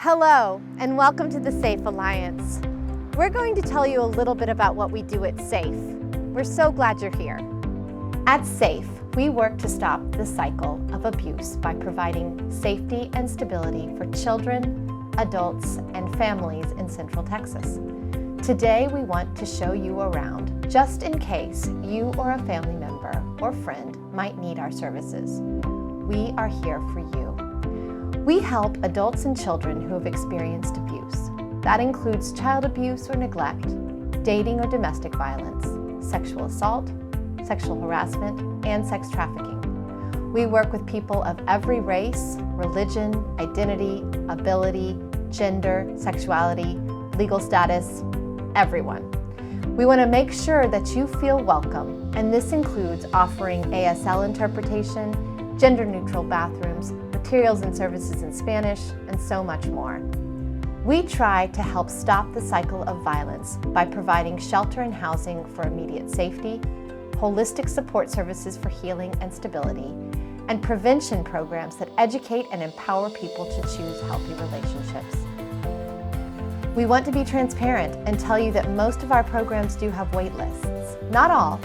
Hello, and welcome to the SAFE Alliance. We're going to tell you a little bit about what we do at SAFE. We're so glad you're here. At SAFE, we work to stop the cycle of abuse by providing safety and stability for children, adults, and families in Central Texas. Today, we want to show you around, just in case you or a family member or friend might need our services. We are here for you. We help adults and children who have experienced abuse. That includes child abuse or neglect, dating or domestic violence, sexual assault, sexual harassment, and sex trafficking. We work with people of every race, religion, identity, ability, gender, sexuality, legal status, everyone. We want to make sure that you feel welcome, and this includes offering ASL interpretation, gender-neutral bathrooms, materials and services in Spanish, and so much more. We try to help stop the cycle of violence by providing shelter and housing for immediate safety, holistic support services for healing and stability, and prevention programs that educate and empower people to choose healthy relationships. We want to be transparent and tell you that most of our programs do have wait lists. Not all,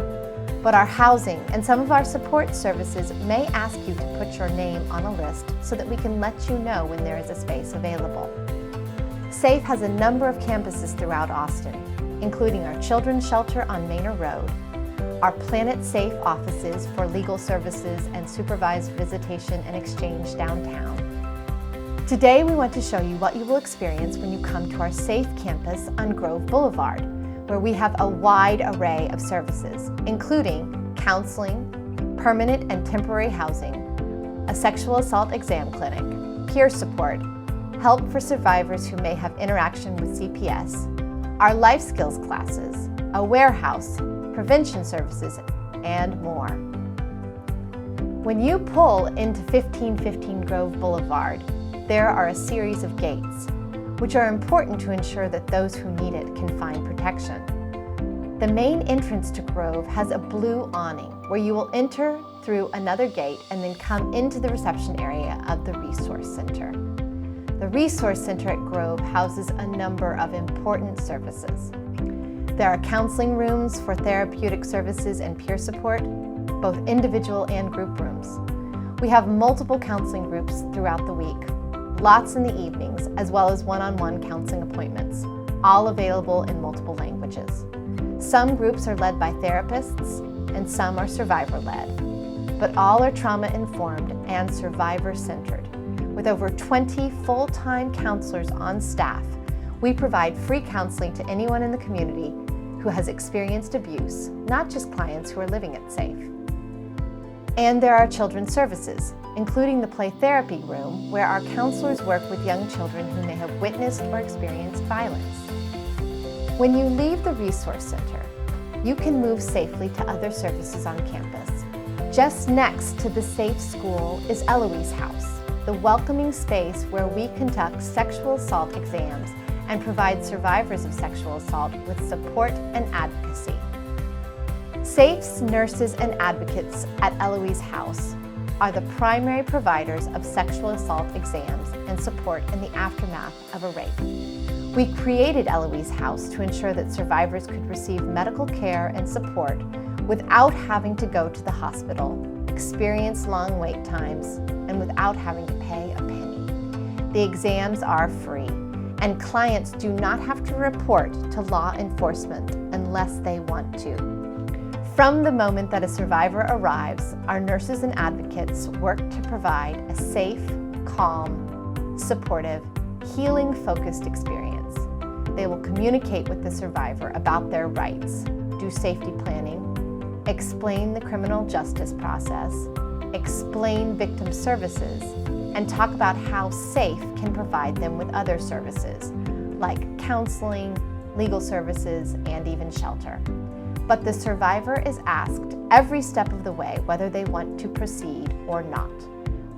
but our housing and some of our support services may ask you to put your name on a list so that we can let you know when there is a space available. SAFE has a number of campuses throughout Austin, including our children's shelter on Manor Road, our Planet Safe offices for legal services and supervised visitation and exchange downtown. Today, we want to show you what you will experience when you come to our SAFE campus on Grove Boulevard, where we have a wide array of services, including counseling, permanent and temporary housing, a sexual assault exam clinic, peer support, help for survivors who may have interaction with CPS, our life skills classes, a warehouse, prevention services, and more. When you pull into 1515 Grove Boulevard, there are a series of gates, which are important to ensure that those who need it can find protection. The main entrance to Grove has a blue awning where you will enter through another gate and then come into the reception area of the Resource Center. The Resource Center at Grove houses a number of important services. There are counseling rooms for therapeutic services and peer support, both individual and group rooms. We have multiple counseling groups throughout the week, lots in the evenings, as well as one-on-one counseling appointments, all available in multiple languages. Some groups are led by therapists, and some are survivor-led, but all are trauma-informed and survivor-centered. With over 20 full-time counselors on staff, we provide free counseling to anyone in the community who has experienced abuse, not just clients who are living at SAFE. And there are children's services, including the play therapy room, where our counselors work with young children who may have witnessed or experienced violence. When you leave the Resource Center, you can move safely to other services on campus. Just next to the SAFE school is Eloise House, the welcoming space where we conduct sexual assault exams and provide survivors of sexual assault with support and advocacy. SAFE's nurses and advocates at Eloise House are the primary providers of sexual assault exams and support in the aftermath of a rape. We created Eloise House to ensure that survivors could receive medical care and support without having to go to the hospital, experience long wait times, and without having to pay a penny. The exams are free, and clients do not have to report to law enforcement unless they want to. From the moment that a survivor arrives, our nurses and advocates work to provide a safe, calm, supportive, healing-focused experience. They will communicate with the survivor about their rights, do safety planning, explain the criminal justice process, explain victim services, and talk about how SAFE can provide them with other services, like counseling, legal services, and even shelter. But the survivor is asked every step of the way whether they want to proceed or not,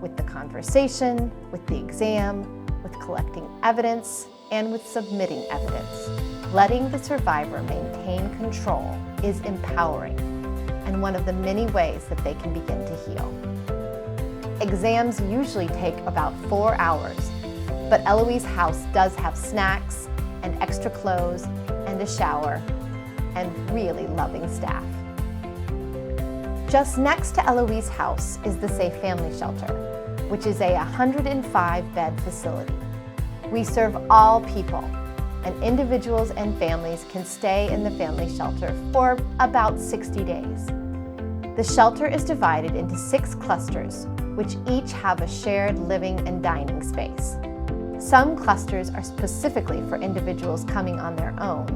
with the conversation, with the exam, with collecting evidence, and with submitting evidence. Letting the survivor maintain control is empowering and one of the many ways that they can begin to heal. Exams usually take about 4 hours, but Eloise House does have snacks and extra clothes and a shower and really loving staff. Just next to Eloise House is the Safe Family Shelter, which is a 105-bed facility. We serve all people, and individuals and families can stay in the family shelter for about 60 days. The shelter is divided into 6 clusters, which each have a shared living and dining space. Some clusters are specifically for individuals coming on their own,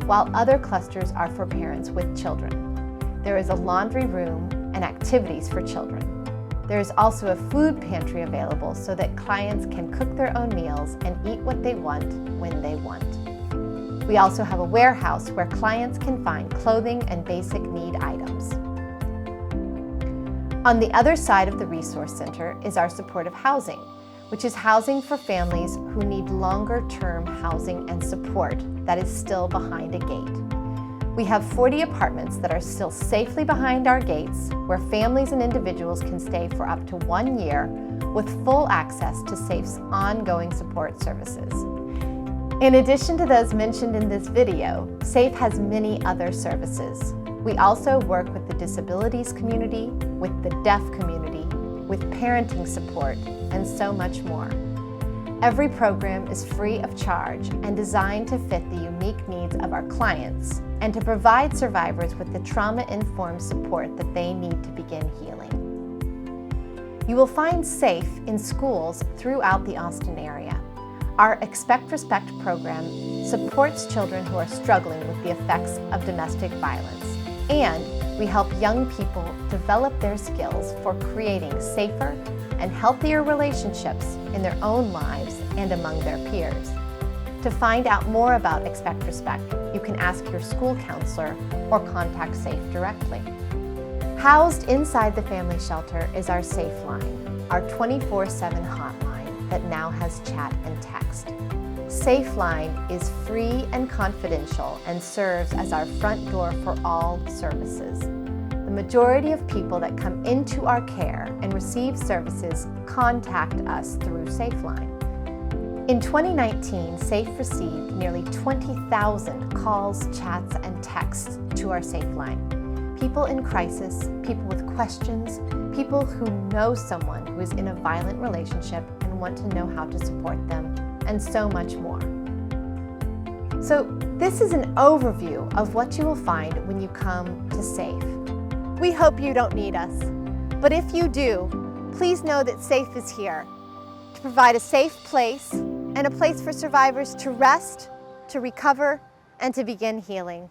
while other clusters are for parents with children. There is a laundry room and activities for children. There is also a food pantry available so that clients can cook their own meals and eat what they want when they want. We also have a warehouse where clients can find clothing and basic need items. On the other side of the Resource Center is our supportive housing, which is housing for families who need longer-term housing and support that is still behind a gate. We have 40 apartments that are still safely behind our gates, where families and individuals can stay for up to 1 year with full access to SAFE's ongoing support services. In addition to those mentioned in this video, SAFE has many other services. We also work with the disabilities community, with the deaf community, with parenting support, and so much more. Every program is free of charge and designed to fit the unique needs of our clients and to provide survivors with the trauma-informed support that they need to begin healing. You will find SAFE in schools throughout the Austin area. Our Expect Respect program supports children who are struggling with the effects of domestic violence, and we help young people develop their skills for creating safer and healthier relationships in their own lives and among their peers. To find out more about Expect Respect, you can ask your school counselor or contact SAFE directly. Housed inside the family shelter is our SAFE line, our 24/7 hotline that now has chat and text. SAFE line is free and confidential and serves as our front door for all services. The majority of people that come into our care and receive services contact us through SafeLine. In 2019, SAFE received nearly 20,000 calls, chats, and texts to our SafeLine. People in crisis, people with questions, people who know someone who is in a violent relationship and want to know how to support them, and so much more. So this is an overview of what you will find when you come to SAFE. We hope you don't need us, but if you do, please know that SAFE is here to provide a safe place and a place for survivors to rest, to recover, and to begin healing.